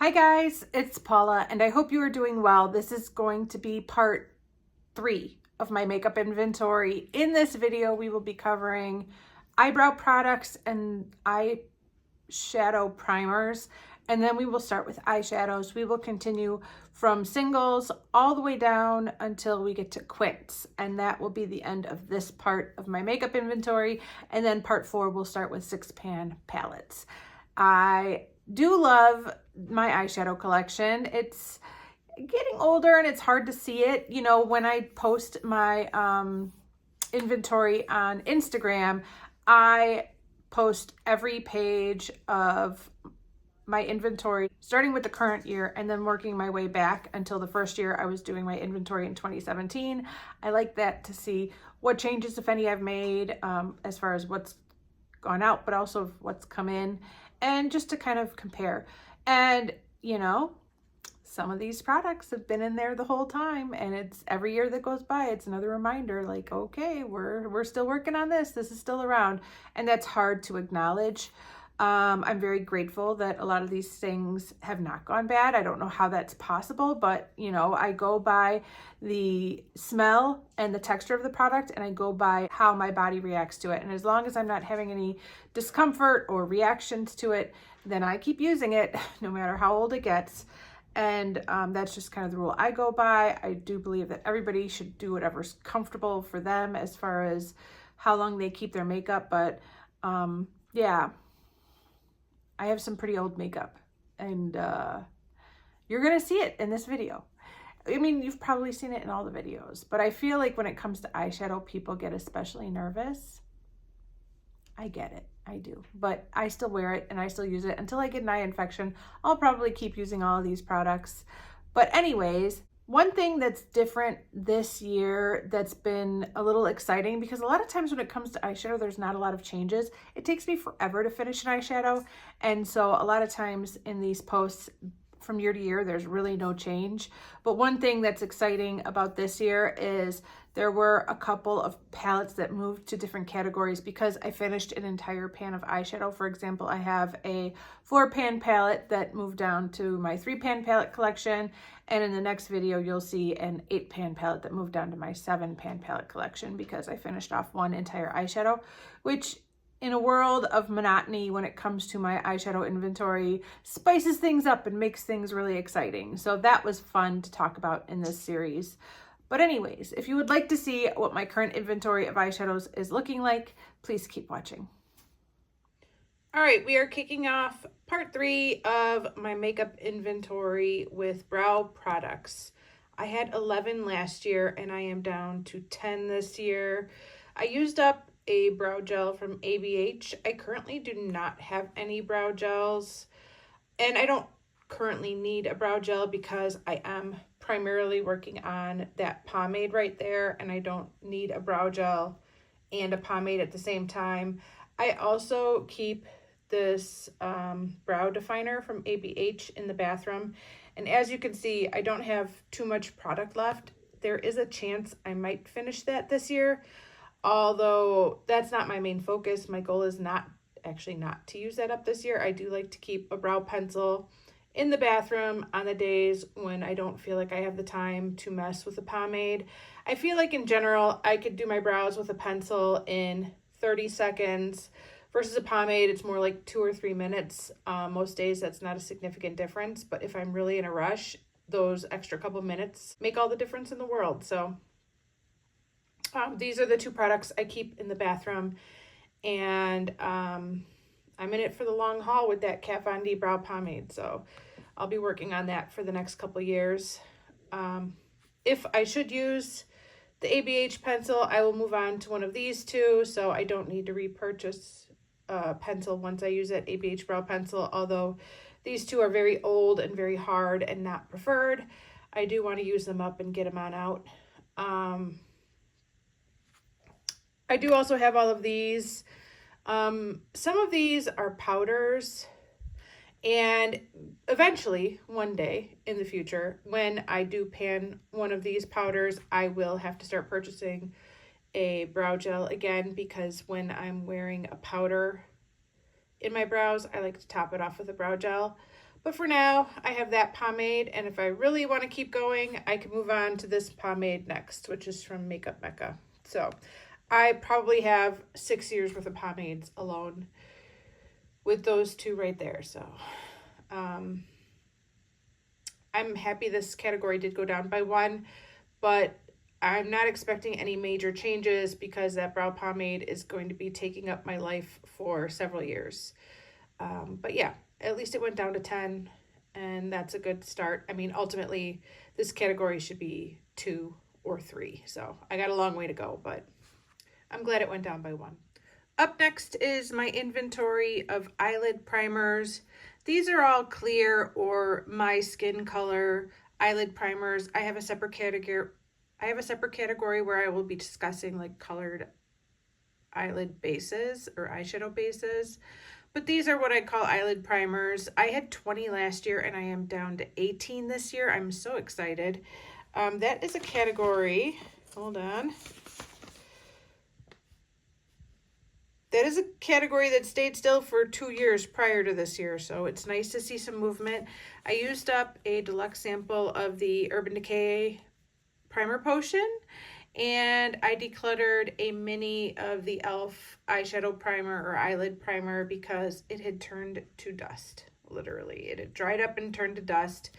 Hi guys, it's Paula and I hope you are doing well. This is going to be part 3 of my makeup inventory. In this video, we will be covering eyebrow products and eyeshadow primers, and then we will start with eyeshadows. We will continue from singles all the way down until we get to Quints, and that will be the end of this part of my makeup inventory. And then part 4 will start with 6-pan palettes. I do love my eyeshadow collection. It's getting older and it's hard to see it. You know, when I post my inventory on Instagram, I post every page of my inventory starting with the current year and then working my way back until the first year I was doing my inventory in 2017. I like that to see what changes, if any, I've made as far as what's gone out, but also what's come in, and just to kind of compare. And you know, some of these products have been in there the whole time, and it's every year that goes by, it's another reminder, like, okay, we're still working on this. This is still around, and that's hard to acknowledge. I'm very grateful that a lot of these things have not gone bad. I don't know how that's possible, but you know, I go by the smell and the texture of the product, and I go by how my body reacts to it. And as long as I'm not having any discomfort or reactions to it, then I keep using it no matter how old it gets. And that's just kind of the rule I go by. I do believe that everybody should do whatever's comfortable for them as far as how long they keep their makeup. But yeah, I have some pretty old makeup, and you're gonna see it in this video. I mean, you've probably seen it in all the videos, but I feel like when it comes to eyeshadow, people get especially nervous. I get it, I do, but I still wear it and I still use it until I get an eye infection. I'll probably keep using all of these products. But anyways, one thing that's different this year that's been a little exciting, because a lot of times when it comes to eyeshadow, there's not a lot of changes. It takes me forever to finish an eyeshadow. And so a lot of times in these posts from year to year, there's really no change. But one thing that's exciting about this year is there were a couple of palettes that moved to different categories because I finished an entire pan of eyeshadow. For example, I have a 4-pan palette that moved down to my 3-pan palette collection. And in the next video, you'll see an 8-pan palette that moved down to my 7-pan palette collection because I finished off one entire eyeshadow, which in a world of monotony when it comes to my eyeshadow inventory, spices things up and makes things really exciting. So that was fun to talk about in this series. But anyways, if you would like to see what my current inventory of eyeshadows is looking like, please keep watching. All right, we are kicking off part 3 of my makeup inventory with brow products. I had 11 last year and I am down to 10 this year. I used up a brow gel from ABH. I currently do not have any brow gels, and I don't currently need a brow gel because I am primarily working on that pomade right there, and I don't need a brow gel and a pomade at the same time. I also keep this brow definer from ABH in the bathroom, and as you can see, I don't have too much product left. There is a chance I might finish that this year, although that's not my main focus. My goal is not to use that up this year. I do like to keep a brow pencil in the bathroom on the days when I don't feel like I have the time to mess with a pomade. I feel like in general, I could do my brows with a pencil in 30 seconds versus a pomade. It's more like 2 or 3 minutes. Most days that's not a significant difference, but if I'm really in a rush, those extra couple minutes make all the difference in the world. So these are the 2 products I keep in the bathroom, and I'm in it for the long haul with that Kat Von D brow pomade, so I'll be working on that for the next couple years. If I should use the ABH pencil, I will move on to one of these 2, so I don't need to repurchase a pencil once I use that ABH brow pencil, although these 2 are very old and very hard and not preferred. I do want to use them up and get them on out. I do also have all of these. Some of these are powders, and eventually, one day in the future, when I do pan one of these powders, I will have to start purchasing a brow gel again, because when I'm wearing a powder in my brows, I like to top it off with a brow gel. But for now, I have that pomade, and if I really want to keep going, I can move on to this pomade next, which is from Makeup Mecca. So I probably have 6 years worth of pomades alone with those two right there. So I'm happy this category did go down by 1, but I'm not expecting any major changes because that brow pomade is going to be taking up my life for several years. But yeah, at least it went down to 10, and that's a good start. I mean, ultimately, this category should be 2 or 3, so I got a long way to go, but I'm glad it went down by 1. Up next is my inventory of eyelid primers. These are all clear or my skin color eyelid primers. I have a separate category. Where I will be discussing like colored eyelid bases or eyeshadow bases. But these are what I call eyelid primers. I had 20 last year and I am down to 18 this year. I'm so excited. That is a category, hold on. That is a category that stayed still for 2 years prior to this year, so it's nice to see some movement. I used up a deluxe sample of the Urban Decay primer potion, and I decluttered a mini of the e.l.f. eyeshadow primer or eyelid primer because it had turned to dust. Literally, it had dried up and turned to dust.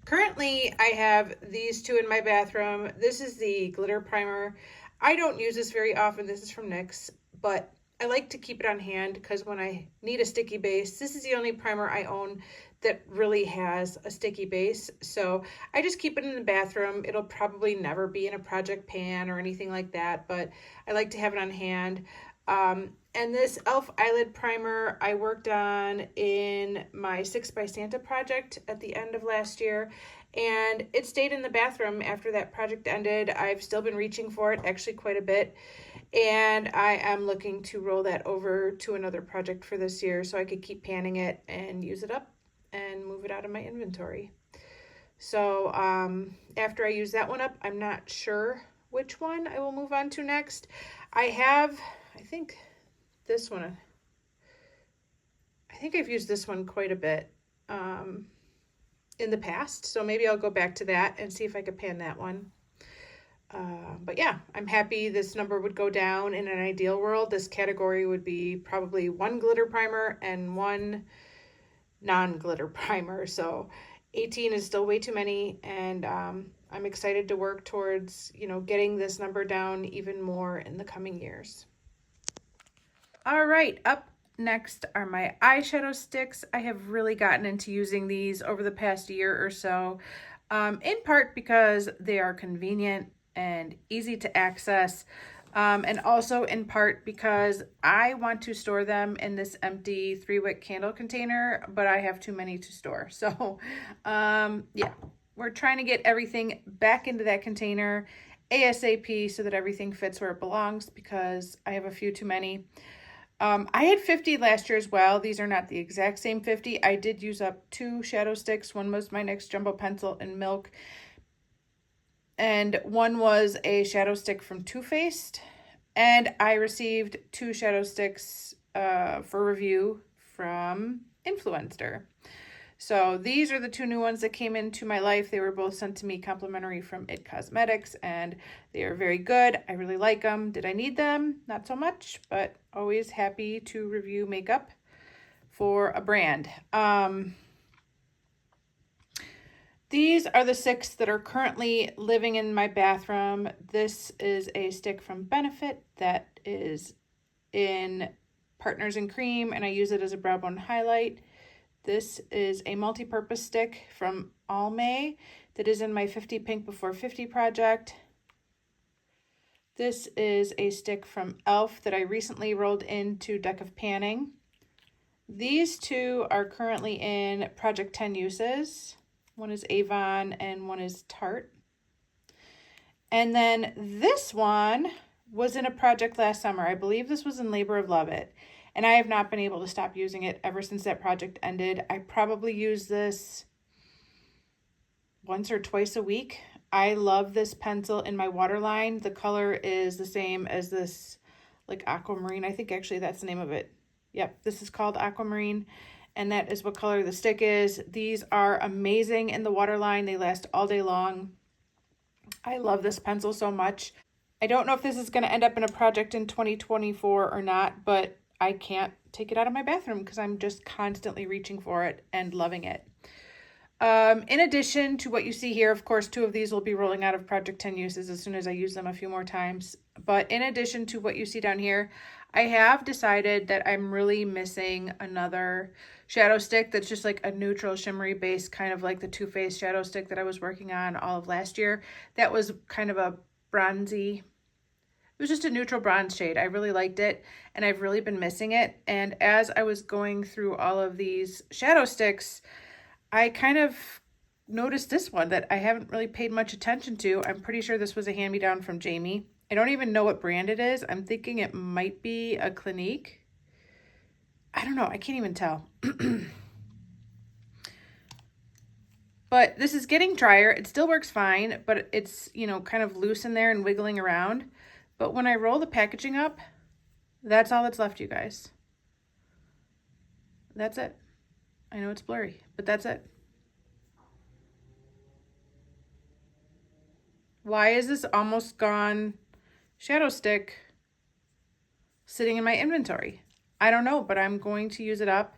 Currently, I have these two in my bathroom. This is the glitter primer. I don't use this very often. This is from NYX, but I like to keep it on hand because when I need a sticky base, this is the only primer I own that really has a sticky base. So I just keep it in the bathroom. It'll probably never be in a project pan or anything like that, but I like to have it on hand. And this e.l.f. eyelid primer I worked on in my 6 by Santa project at the end of last year, and it stayed in the bathroom after that project ended. I've still been reaching for it, actually quite a bit, and I am looking to roll that over to another project for this year so I could keep panning it and use it up and move it out of my inventory. So after I use that one up, I'm not sure which one I will move on to next. I think this one, I think I've used this one quite a bit in the past, so maybe I'll go back to that and see if I could pan that one. But yeah, I'm happy this number would go down. In an ideal world, this category would be probably 1 glitter primer and 1 non-glitter primer. So 18 is still way too many, and I'm excited to work towards, getting this number down even more in the coming years. All right, up next are my eyeshadow sticks. I have really gotten into using these over the past year or so, in part because they are convenient and easy to access, and also in part because I want to store them in this empty 3-wick candle container, but I have too many to store. So yeah, we're trying to get everything back into that container ASAP so that everything fits where it belongs because I have a few too many. I had 50 last year as well. These are not the exact same 50. I did use up 2 shadow sticks. One was my NYX Jumbo Pencil in Milk, and one was a shadow stick from Too Faced. And I received 2 shadow sticks for review from Influencer. So these are the 2 new ones that came into my life. They were both sent to me complimentary from IT Cosmetics, and they are very good. I really like them. Did I need them? Not so much, but always happy to review makeup for a brand. These are the 6 that are currently living in my bathroom. This is a stick from Benefit that is in Partners in Cream, and I use it as a brow bone highlight. This is a multi-purpose stick from Almay that is in my 50 Pink Before 50 project. This is a stick from e.l.f. that I recently rolled into Deck of Panning. These 2 are currently in Project 10 Uses. One is Avon and one is Tarte. And then this one was in a project last summer. I believe this was in Labor of Love It. And I have not been able to stop using it ever since that project ended. I probably use this once or twice a week. I love this pencil in my waterline. The color is the same as this, like Aquamarine. I think actually that's the name of it. Yep, this is called Aquamarine. and that is what color the stick is. These are amazing in the waterline. They last all day long. I love this pencil so much. I don't know if this is going to end up in a project in 2024 or not, but I can't take it out of my bathroom because I'm just constantly reaching for it and loving it. In addition to what you see here, of course, 2 of these will be rolling out of Project 10 uses as soon as I use them a few more times. But in addition to what you see down here, I have decided that I'm really missing another shadow stick that's just like a neutral shimmery base, kind of like the Too Faced shadow stick that I was working on all of last year. That was kind of a bronzy, it was just a neutral bronze shade. I really liked it, and I've really been missing it. And as I was going through all of these shadow sticks, I kind of noticed this one that I haven't really paid much attention to. I'm pretty sure this was a hand-me-down from Jamie. I don't even know what brand it is. I'm thinking it might be a Clinique. I don't know. I can't even tell. But this is getting drier. It still works fine, but it's, you know, kind of loose in there and wiggling around. But when I roll the packaging up, that's all that's left, you guys. That's it. I know it's blurry, but that's it. Why is this almost gone shadow stick sitting in my inventory? I don't know, but I'm going to use it up.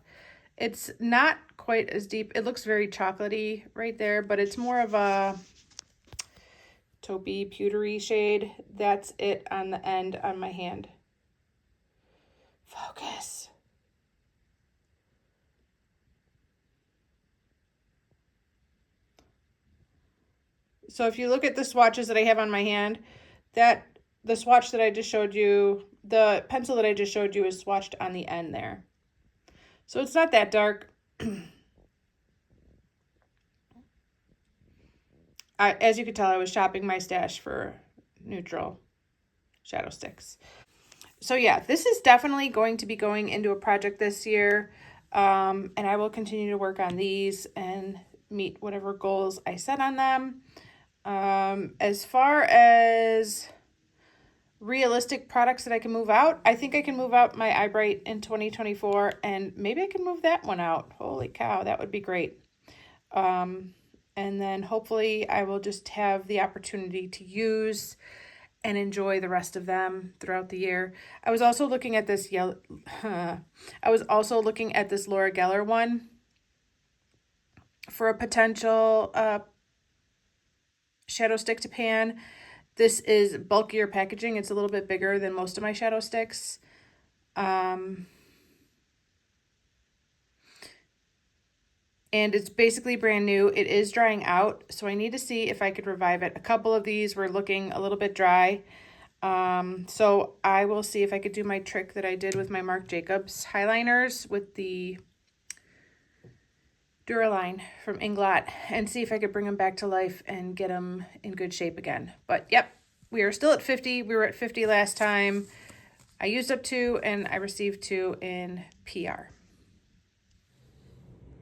It's not quite as deep. It looks very chocolatey right there, but it's more of a taupey, pewtery shade. That's it on the end on my hand. Focus. So if you look at the swatches that I have on my hand, the swatch that I just showed you, the pencil that I just showed you is swatched on the end there. So it's not that dark. As you could tell, I was shopping my stash for neutral shadow sticks. So yeah, this is definitely going to be going into a project this year. And I will continue to work on these and meet whatever goals I set on them. As far as realistic products that I can move out, I think I can move out my Eye Bright in 2024, and maybe I can move that one out. Holy cow, that would be great. And then hopefully I will just have the opportunity to use and enjoy the rest of them throughout the year. I was also looking at this Laura Geller one for a potential shadow stick to pan. This is bulkier packaging. It's a little bit bigger than most of my shadow sticks. And it's basically brand new. It is drying out, so I need to see if I could revive it. A couple of these were looking a little bit dry. So I will see if I could do my trick that I did with my Marc Jacobs highliners with the Duraline from Inglot and see if I could bring them back to life and get them in good shape again. But yep, we are still at 50. We were at 50 last time. I used up 2 and I received 2 in PR.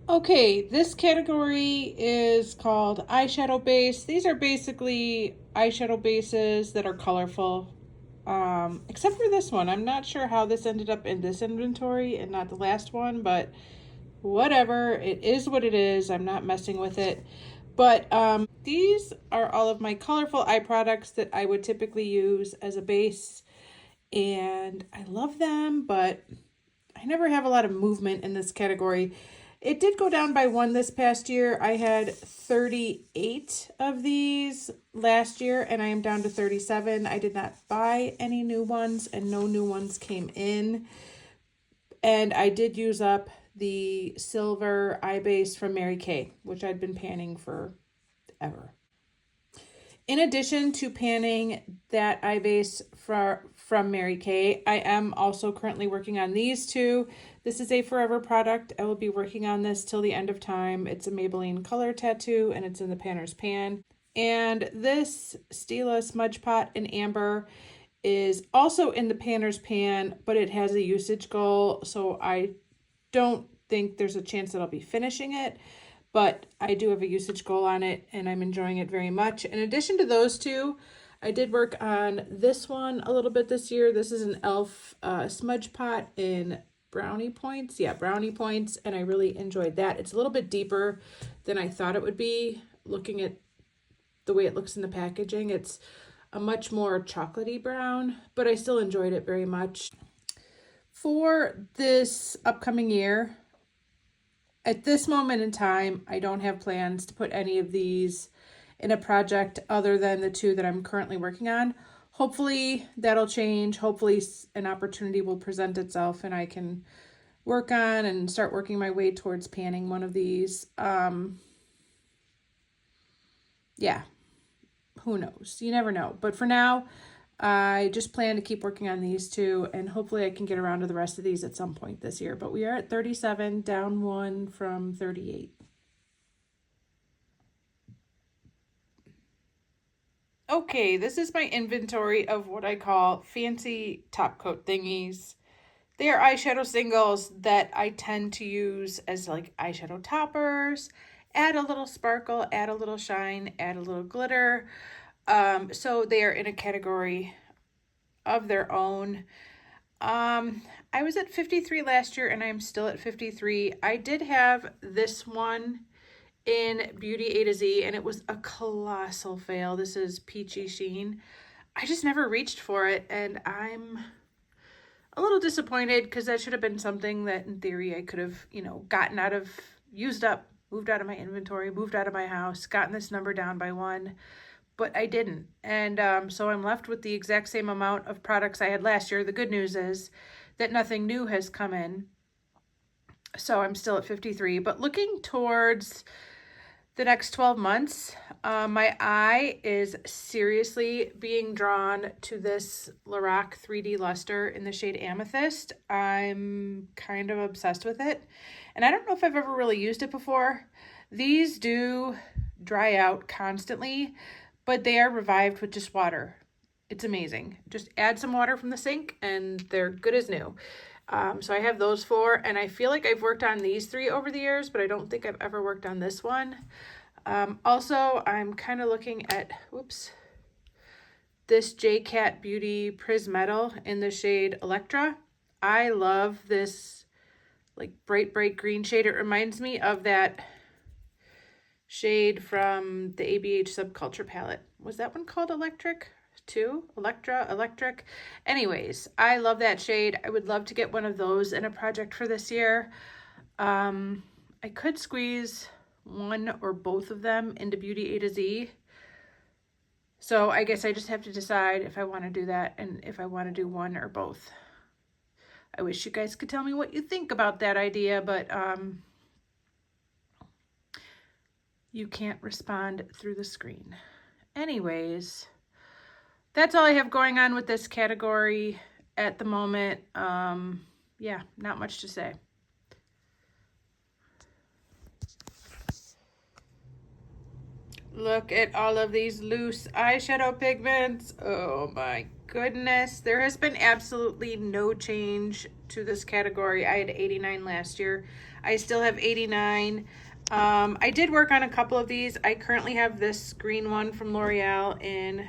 Okay, this category is called Eyeshadow Base. These are basically eyeshadow bases that are colorful. Except for this one. I'm not sure how this ended up in this inventory and not the last one, but whatever, it is what it is. I'm not messing with it. But these are all of my colorful eye products that I would typically use as a base, and I love them, but I never have a lot of movement in this category. It did go down by 1 this past year. I had 38 of these last year, and I am down to 37. I did not buy any new ones, and no new ones came in. And I did use up the silver eye base from Mary Kay, which I'd been panning for ever. In addition to panning that eye base from Mary Kay, I am also currently working on these 2. This is a forever product. I will be working on this till the end of time. It's a Maybelline Color Tattoo, and it's in the Panner's Pan. And this Stila Smudge Pot in Amber is also in the Panner's Pan, but it has a usage goal, so I don't think there's a chance that I'll be finishing it, but I do have a usage goal on it, and I'm enjoying it very much. In addition to those 2, I did work on this one a little bit this year. This is an e.l.f. Smudge Pot in Brownie Points. Yeah, Brownie Points, and I really enjoyed that. It's a little bit deeper than I thought it would be, looking at the way it looks in the packaging. It's a much more chocolatey brown, but I still enjoyed it very much. For this upcoming year, at this moment in time, I don't have plans to put any of these in a project other than the two that I'm currently working on. Hopefully that'll change. Hopefully an opportunity will present itself and I can work on and start working my way towards panning one of these. Yeah, who knows? You never know. But for now, I just plan to keep working on these two, and hopefully I can get around to the rest of these at some point this year. But we are at 37, down 1 from 38. Okay, this is my inventory of what I call fancy top coat thingies. They are eyeshadow singles that I tend to use as like eyeshadow toppers, add a little sparkle, add a little shine, add a little glitter. So they are in a category of their own. I was at 53 last year and I'm still at 53. I did have this one in Beauty A to Z and it was a colossal fail. This is Peachy Sheen. I just never reached for it and I'm a little disappointed because that should have been something that in theory I could have, gotten out of, used up, moved out of my inventory, moved out of my house, gotten this number down by 1, but I didn't. And so I'm left with the exact same amount of products I had last year. The good news is that nothing new has come in. So I'm still at 53, but looking towards the next 12 months, my eye is seriously being drawn to this Lorac 3D Luster in the shade Amethyst. I'm kind of obsessed with it. And I don't know if I've ever really used it before. These do dry out constantly, but they are revived with just water. It's amazing. Just add some water from the sink and they're good as new. So I have those 4, and I feel like I've worked on these 3 over the years, but I don't think I've ever worked on this one. Also, I'm kind of looking at, this J-Cat Beauty Prismetal in the shade Electra. I love this like bright green shade. It reminds me of that shade from the ABH Subculture palette. Was that one called Electric too? Electric. Anyways, I love that shade. I would love to get one of those in a project for this year. I could squeeze one or both of them into Beauty A to Z. So I guess I just have to decide if I want to do that and if I want to do one or both. I wish you guys could tell me what you think about that idea, but you can't respond through the screen. Anyways, that's all I have going on with this category at the moment. Yeah, not much to say. Look at all of these loose eyeshadow pigments. Oh my goodness. There has been absolutely no change to this category. I had 89 last year. I still have 89. I did work on a couple of these. I currently have this green one from L'Oreal in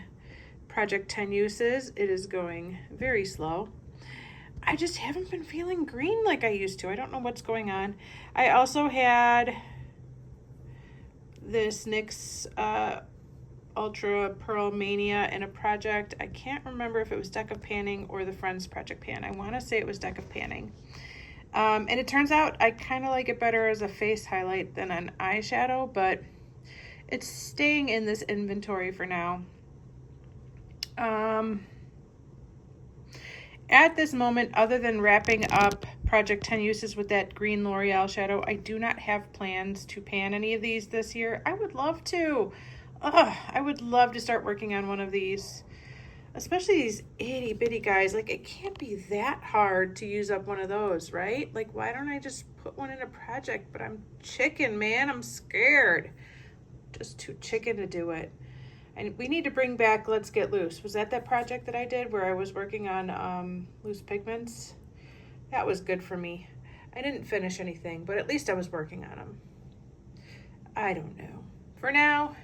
Project 10 Uses. It is going very slow. I just haven't been feeling green like I used to. I don't know what's going on. I also had this NYX Ultra Pearl Mania in a project. I can't remember if it was Deck of Panning or the Friends Project Pan. I want to say it was Deck of Panning. And it turns out I kind of like it better as a face highlight than an eyeshadow, but it's staying in this inventory for now. At this moment, other than wrapping up Project 10 Uses with that green L'Oreal shadow, I do not have plans to pan any of these this year. I would love to. I would love to start working on one of these, especially these itty bitty guys. Like, it can't be that hard to use up one of those, right? Like, why don't I just put one in a project? But I'm chicken, man. I'm scared. Just too chicken to do it. And we need to bring back Let's Get Loose. Was that project that I did where I was working on loose pigments? That was good for me. I didn't finish anything, but at least I was working on them. I don't know. For now,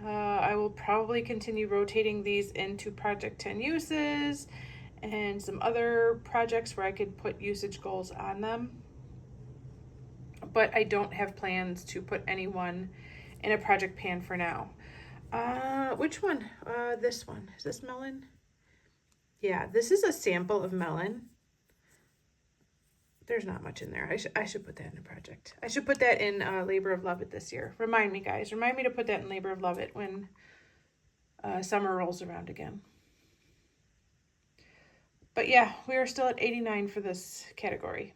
I will probably continue rotating these into Project 10 Uses and some other projects where I could put usage goals on them. But I don't have plans to put anyone in a project pan for now. Which one? This one. Is this melon? Yeah, this is a sample of melon. There's not much in there. I should put that in a project. I should put that in Labor of Love It this year. Remind me, guys. Remind me to put that in Labor of Love It when summer rolls around again. But yeah, we are still at 89 for this category.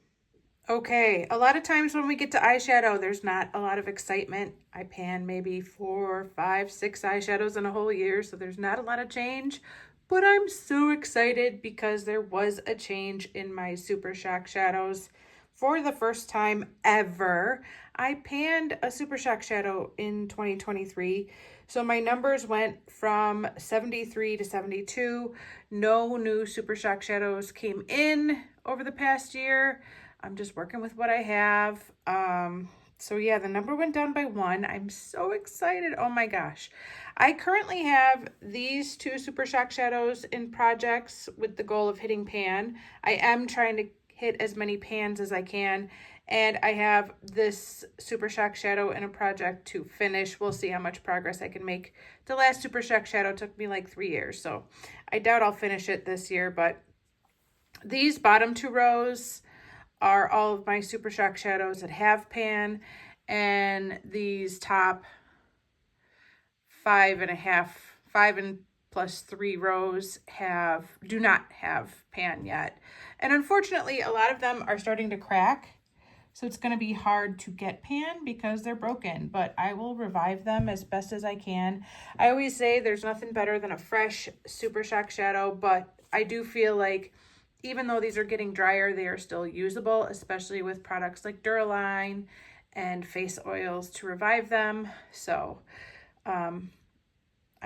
Okay, a lot of times when we get to eyeshadow, there's not a lot of excitement. I pan maybe 4, 5, 6 eyeshadows in a whole year, so there's not a lot of change. But I'm so excited because there was a change in my Super Shock shadows. For the first time ever, I panned a Super Shock shadow in 2023. So my numbers went from 73 to 72. No new Super Shock shadows came in over the past year. I'm just working with what I have. So yeah, the number went down by 1. I'm so excited. Oh my gosh. I currently have these 2 Super Shock shadows in projects with the goal of hitting pan. I am trying to hit as many pans as I can. And I have this Super Shock shadow in a project to finish. We'll see how much progress I can make. The last Super Shock shadow took me like 3 years. So I doubt I'll finish it this year. But these bottom 2 rows are all of my Super Shock shadows that have pan, and these top 5 and plus 3 rows do not have pan yet. And unfortunately, a lot of them are starting to crack. So it's going to be hard to get pan because they're broken, but I will revive them as best as I can. I always say there's nothing better than a fresh Super Shock shadow, but I do feel like even though these are getting drier, they are still usable, especially with products like Duraline and face oils to revive them. So I'm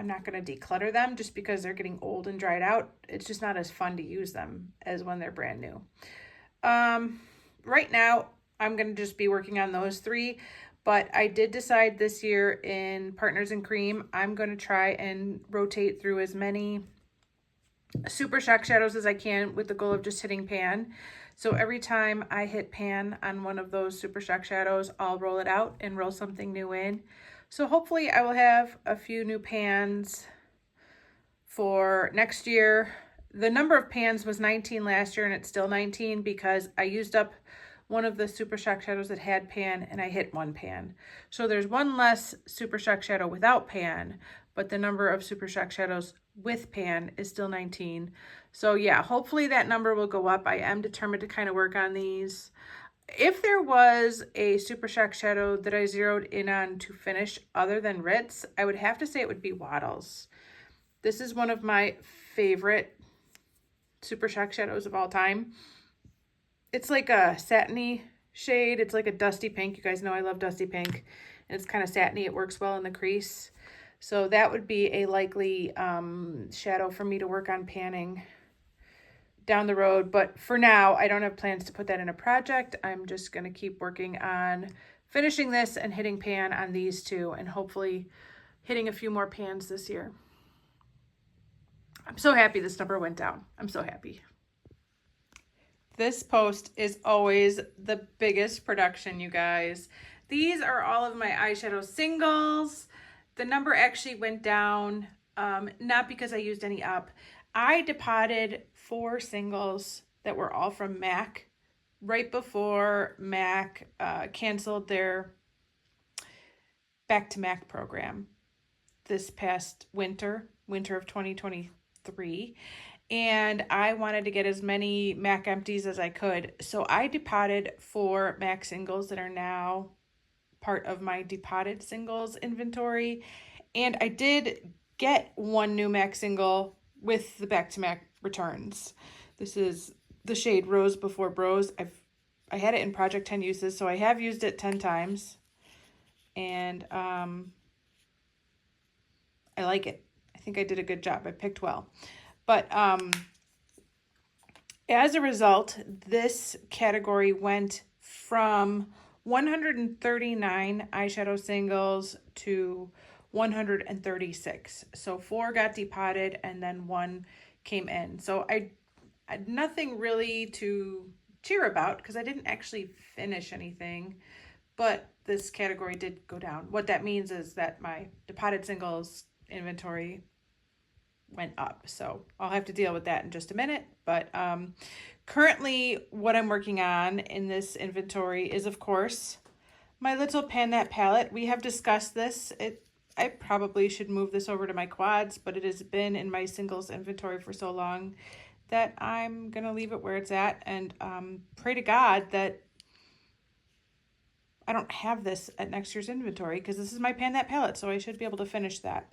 not going to declutter them just because they're getting old and dried out. It's just not as fun to use them as when they're brand new. Right now, I'm going to just be working on those 3, but I did decide this year in Partners in Cream, I'm going to try and rotate through as many Super Shock shadows as I can with the goal of just hitting pan. So every time I hit pan on one of those Super Shock shadows, I'll roll it out and roll something new in. So hopefully I will have a few new pans for next year. The number of pans was 19 last year, and it's still 19 because I used up one of the Super Shock shadows that had pan and I hit 1 pan. So there's 1 less Super Shock shadow without pan, but the number of Super Shock shadows with pan is still 19. So yeah, hopefully that number will go up. I am determined to kind of work on these. If there was a Super Shock shadow that I zeroed in on to finish other than Ritz, I would have to say it would be Waddles. This is one of my favorite Super Shock shadows of all time. It's like a satiny shade. It's like a dusty pink. You guys know I love dusty pink. And it's kind of satiny. It works well in the crease. So that would be a likely shadow for me to work on panning down the road. But for now, I don't have plans to put that in a project. I'm just going to keep working on finishing this and hitting pan on these 2 and hopefully hitting a few more pans this year. I'm so happy this number went down. I'm so happy. This post is always the biggest production, you guys. These are all of my eyeshadow singles. The number actually went down, not because I used any up. I depotted 4 singles that were all from MAC right before MAC canceled their Back to MAC program this past winter of 2023. And I wanted to get as many MAC empties as I could. So I depotted 4 MAC singles that are now part of my depotted singles inventory. And I did get 1 new MAC single with the Back to MAC returns. This is the shade Rose Before Bros. I had it in Project 10 uses, so I have used it 10 times. And I like it. I think I did a good job. I picked well. But as a result, this category went from 139 eyeshadow singles to 136. So 4 got depotted and then 1 came in. So Nothing really to cheer about because I didn't actually finish anything, but this category did go down. What that means is that my depotted singles inventory went up. So I'll have to deal with that in just a minute. But currently what I'm working on in this inventory is, of course, my little Pan That palette. We have discussed this. I probably should move this over to my quads, but it has been in my singles inventory for so long that I'm going to leave it where it's at and pray to God that I don't have this at next year's inventory because this is my Pan That palette, so I should be able to finish that.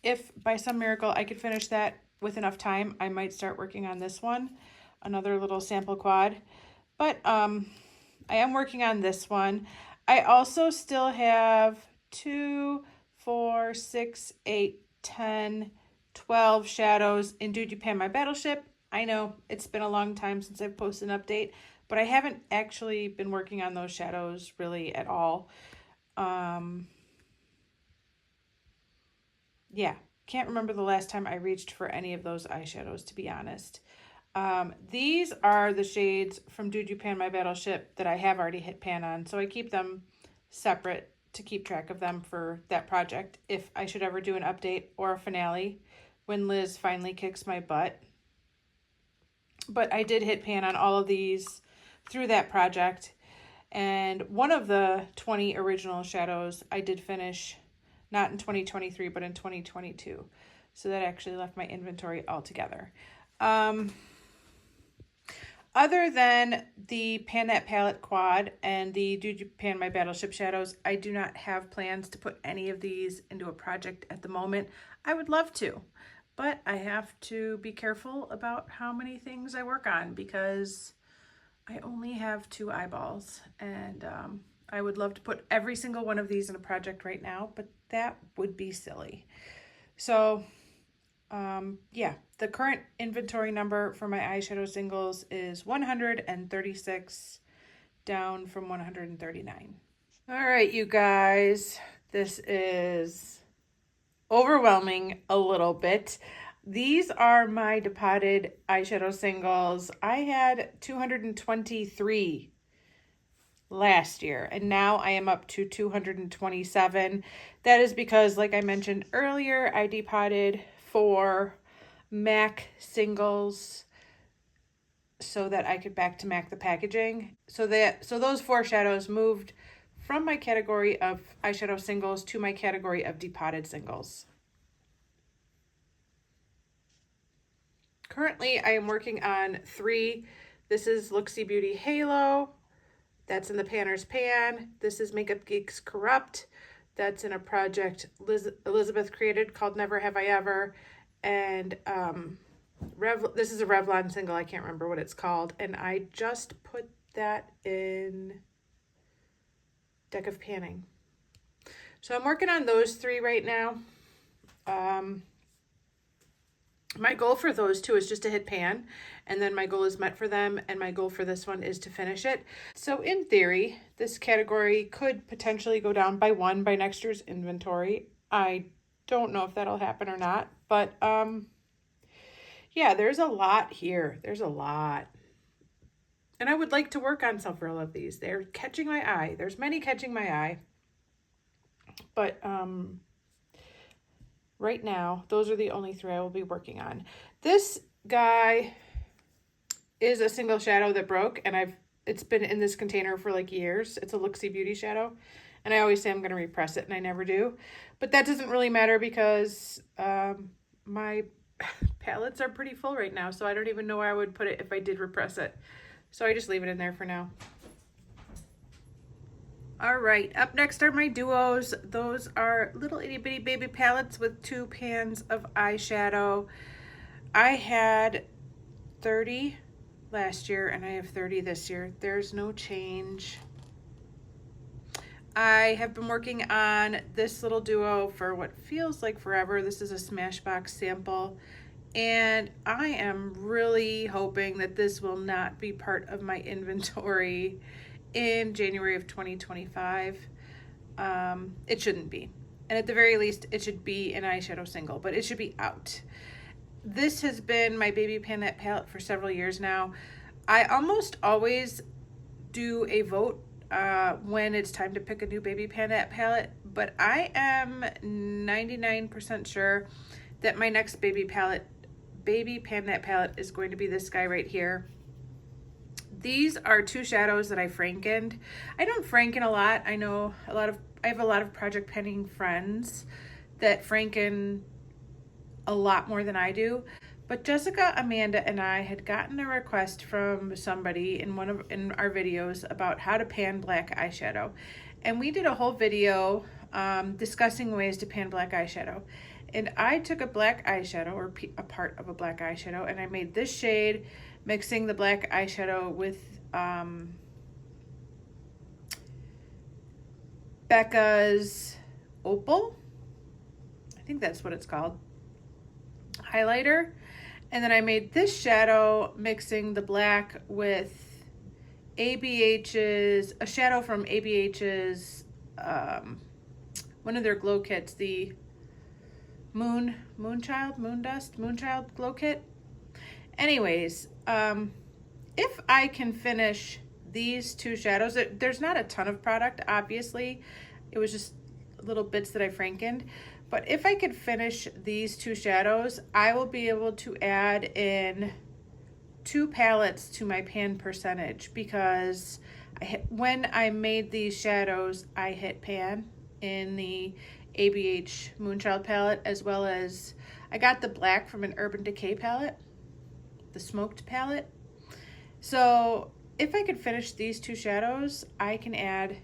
If by some miracle I could finish that with enough time, I might start working on this one, another little sample quad. But I am working on this one. I also still have 2, 4, 6, 8, 10, 12 shadows in Dude You Pan My Battleship. I know it's been a long time since I've posted an update, but I haven't actually been working on those shadows really at all. Yeah, can't remember the last time I reached for any of those eyeshadows, to be honest. These are the shades from Dude You Pan My Battleship that I have already hit pan on, so I keep them separate to keep track of them for that project if I should ever do an update or a finale when Liz finally kicks my butt. But I did hit pan on all of these through that project, and one of the 20 original shadows I did finish not in 2023, but in 2022. So that actually left my inventory altogether. Other than the Pan That palette quad and the Dude You Pan My Battleship shadows, I do not have plans to put any of these into a project at the moment. I would love to, but I have to be careful about how many things I work on because I only have 2 eyeballs, and I would love to put every single one of these in a project right now, but that would be silly. So yeah, the current inventory number for my eyeshadow singles is 136, down from 139. All right, you guys, this is overwhelming a little bit. These are my depotted eyeshadow singles. I had 223 last year, and now I am up to 227. That is because, like I mentioned earlier, I depotted 4 MAC singles so that I could back to MAC the packaging. So those 4 shadows moved from my category of eyeshadow singles to my category of depotted singles. Currently, I am working on 3. This is Looksy Beauty Halo. That's in the Panner's Pan. This is Makeup Geeks Corrupt. That's in a project Elizabeth created called Never Have I Ever. And this is a Revlon single. I can't remember what it's called. And I just put that in Deck of Panning. So I'm working on those 3 right now. My goal for those 2 is just to hit pan, and then my goal is met for them, and my goal for this one is to finish it. So in theory, this category could potentially go down by 1 by next year's inventory. I don't know if that'll happen or not, but yeah, there's a lot here. There's a lot. And I would like to work on several of these. They're catching my eye. There's many catching my eye. But right now, those are the only 3 I will be working on. This guy is a single shadow that broke, and it's been in this container for like years. It's a Looksy Beauty shadow, and I always say I'm going to repress it, and I never do. But that doesn't really matter because my palettes are pretty full right now, so I don't even know where I would put it if I did repress it. So I just leave it in there for now. All right, up next are my duos. Those are little itty bitty baby palettes with 2 pans of eyeshadow. I had 30 last year and I have 30 this year. There's no change. I have been working on this little duo for what feels like forever. This is a Smashbox sample, and I am really hoping that this will not be part of my inventory in January of 2025. It shouldn't be. And at the very least, it should be an eyeshadow single, but it should be out. this has been my baby panette palette for several years now. I almost always do a vote when it's time to pick a new baby panette palette, but I am 99% sure that my next baby panette palette is going to be this guy right here. These are two shadows that I frankened. I don't franken a lot. I know I have a lot of project penning friends that franken a lot more than I do. But Jessica, Amanda, and I had gotten a request from somebody in in our videos about how to pan black eyeshadow. And we did a whole video discussing ways to pan black eyeshadow. And I took a black eyeshadow, or a part of a black eyeshadow, and I made this shade, mixing the black eyeshadow with Becca's Opal. I think that's what it's called. Highlighter. And then I made this shadow mixing the black with a shadow from ABH's, one of their glow kits, the Moonchild glow kit. Anyways, if I can finish these two shadows, there's not a ton of product, obviously. It was just little bits that I frankened. But if I could finish these two shadows, I will be able to add in 2 palettes to my pan percentage, because when I made these shadows, I hit pan in the ABH Moonchild palette, as well as I got the black from an Urban Decay palette, the smoked palette. So if I could finish these 2 shadows, I can add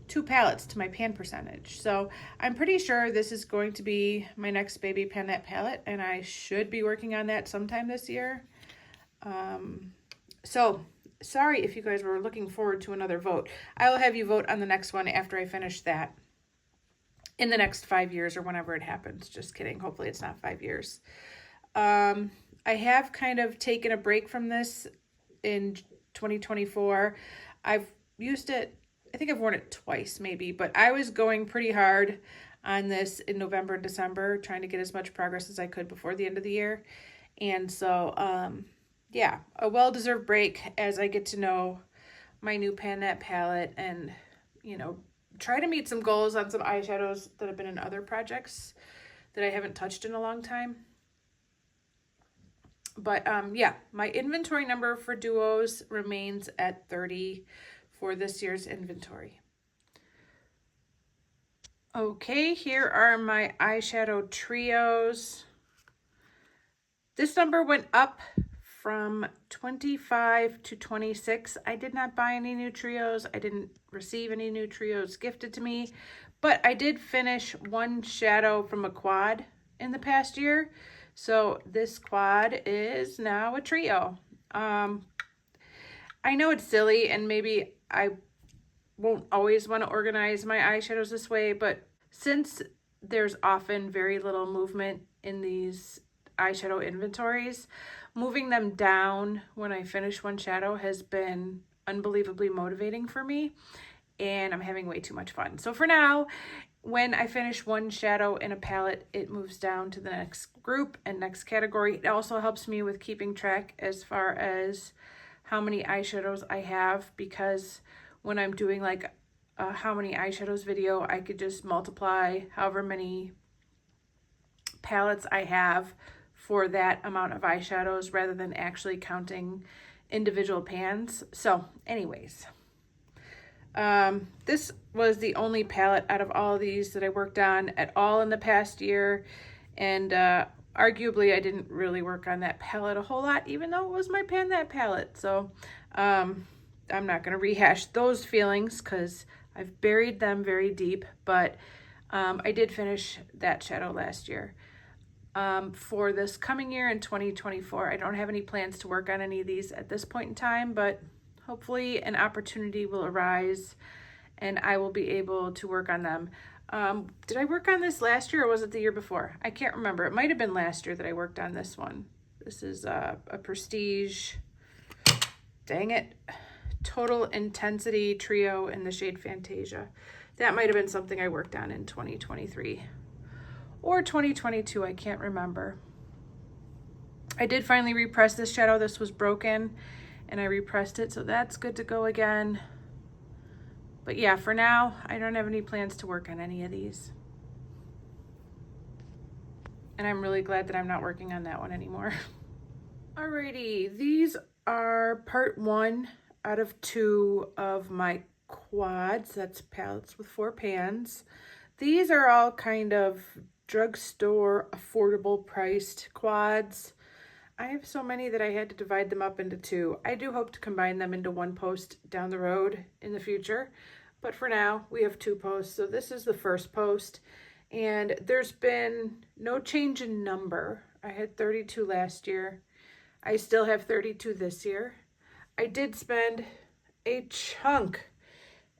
2 palettes to my pan percentage. So I'm pretty sure this is going to be my next baby panette palette, and I should be working on that sometime this year. So sorry if you guys were looking forward to another vote. I will have you vote on the next one after I finish that in the next 5 years or whenever it happens. Just kidding. Hopefully it's not 5 years. I have kind of taken a break from this in 2024. I've used it, I think I've worn it twice maybe, but I was going pretty hard on this in November and December, trying to get as much progress as I could before the end of the year. And so, yeah, a well-deserved break as I get to know my new panette palette and, you know, try to meet some goals on some eyeshadows that have been in other projects that I haven't touched in a long time. But yeah, my inventory number for duos remains at 30 for this year's inventory. Okay, here are my eyeshadow trios. This number went up from 25 to 26. I did not buy any new trios. I didn't receive any new trios gifted to me, but I did finish one shadow from a quad in the past year. So this quad is now a trio. I know it's silly, and maybe I won't always want to organize my eyeshadows this way, but since there's often very little movement in these eyeshadow inventories, moving them down when I finish one shadow has been unbelievably motivating for me, and I'm having way too much fun. So for now, when I finish one shadow in a palette, it moves down to the next group and next category. It also helps me with keeping track as far as how many eyeshadows I have, because when I'm doing like a how many eyeshadows video, I could just multiply however many palettes I have for that amount of eyeshadows rather than actually counting individual pans. So anyways, this was the only palette out of all of these that I worked on at all in the past year, and arguably I didn't really work on that palette a whole lot, even though it was my panette palette. So I'm not going to rehash those feelings because I've buried them very deep, but I did finish that shadow last year. For this coming year in 2024, I don't have any plans to work on any of these at this point in time, but hopefully an opportunity will arise and I will be able to work on them. Did I work on this last year or was it the year before? I can't remember. It might have been last year that I worked on this one. This is a Prestige, dang it, Total Intensity Trio in the shade Fantasia. That might have been something I worked on in 2023 or 2022. I can't remember. I did finally repress this shadow. This was broken and I repressed it, so that's good to go again. But yeah, for now, I don't have any plans to work on any of these. And I'm really glad that I'm not working on that one anymore. Alrighty, these are part 1 out of 2 of my quads. That's palettes with 4 pans. These are all kind of drugstore affordable priced quads. I have so many that I had to divide them up into 2. I do hope to combine them into 1 post down the road in the future, but for now we have 2 posts. So this is the first post, and there's been no change in number. I had 32 last year. I still have 32 this year. I did spend a chunk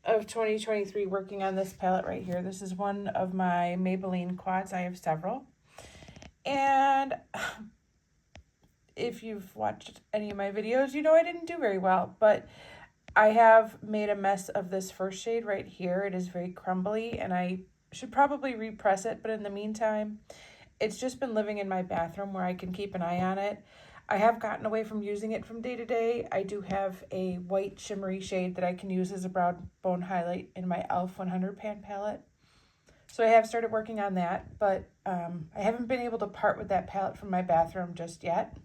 of 2023 working on this palette right here. This is one of my Maybelline quads. I have several. And if you've watched any of my videos, you know I didn't do very well, but I have made a mess of this first shade right here. It is very crumbly and I should probably repress it, but in the meantime, it's just been living in my bathroom where I can keep an eye on it. I have gotten away from using it from day to day. I do have a white shimmery shade that I can use as a brown bone highlight in my e.l.f. 100 pan palette. So I have started working on that, but I haven't been able to part with that palette from my bathroom just yet.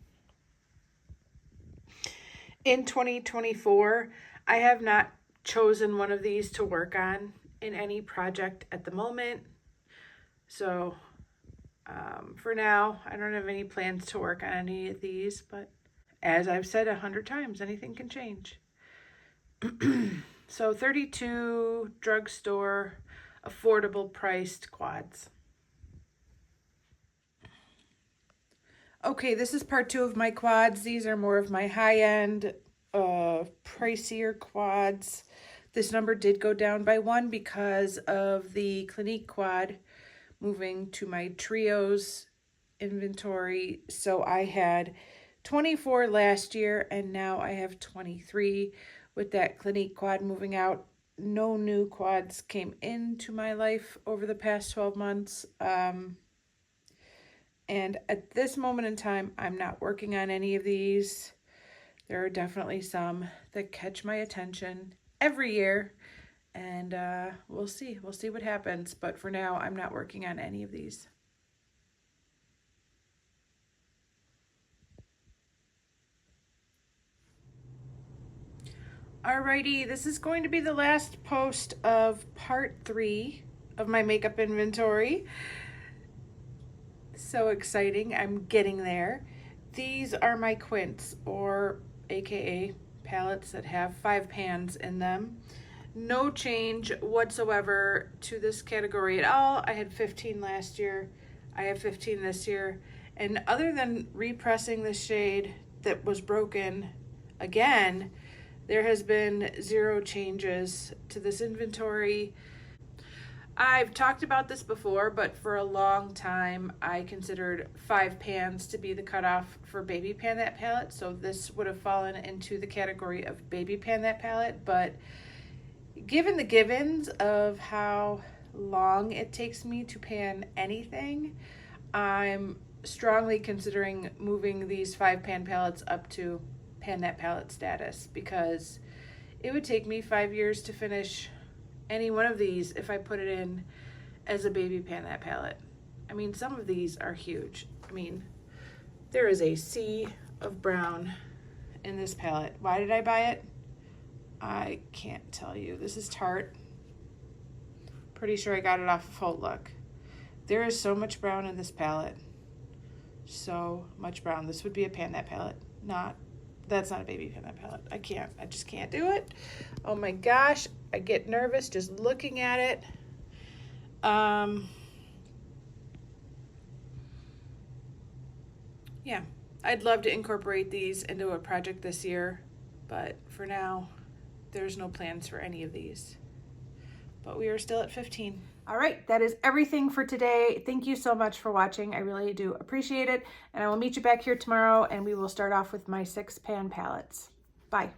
In 2024, I have not chosen one of these to work on in any project at the moment. So for now, I don't have any plans to work on any of these, but as I've said 100 times, anything can change. So 32 drugstore, affordable priced quads. Okay, this is part 2 of my quads. These are more of my high-end, pricier quads. This number did go down by 1 because of the Clinique quad moving to my Trios inventory. So I had 24 last year and now I have 23 with that Clinique quad moving out. No new quads came into my life over the past 12 months. And at this moment in time, I'm not working on any of these. There are definitely some that catch my attention every year, and we'll see what happens. But for now, I'm not working on any of these. Alrighty, this is going to be the last post of part 3 of my makeup inventory. So exciting, I'm getting there. These are my Quints, or AKA palettes that have 5 pans in them. No change whatsoever to this category at all. I had 15 last year, I have 15 this year, and other than repressing the shade that was broken again, there has been 0 changes to this inventory. I've talked about this before, but for a long time, I considered 5 pans to be the cutoff for baby pan that palette. So this would have fallen into the category of baby pan that palette. But given the givens of how long it takes me to pan anything, I'm strongly considering moving these 5 pan palettes up to pan that palette status, because it would take me 5 years to finish any one of these if I put it in as a baby pan that palette. I mean, some of these are huge. I mean, there is a sea of brown in this palette. Why did I buy it? I can't tell you. This is Tarte. Pretty sure I got it off of Whole Look. There is so much brown in this palette. So much brown. This would be a pan that palette. That's not a baby pan that palette. I just can't do it. Oh my gosh. I get nervous just looking at it. Yeah, I'd love to incorporate these into a project this year, but for now, there's no plans for any of these. But we are still at 15. All right, that is everything for today. Thank you so much for watching. I really do appreciate it. And I will meet you back here tomorrow, and we will start off with my 6 pan palettes. Bye.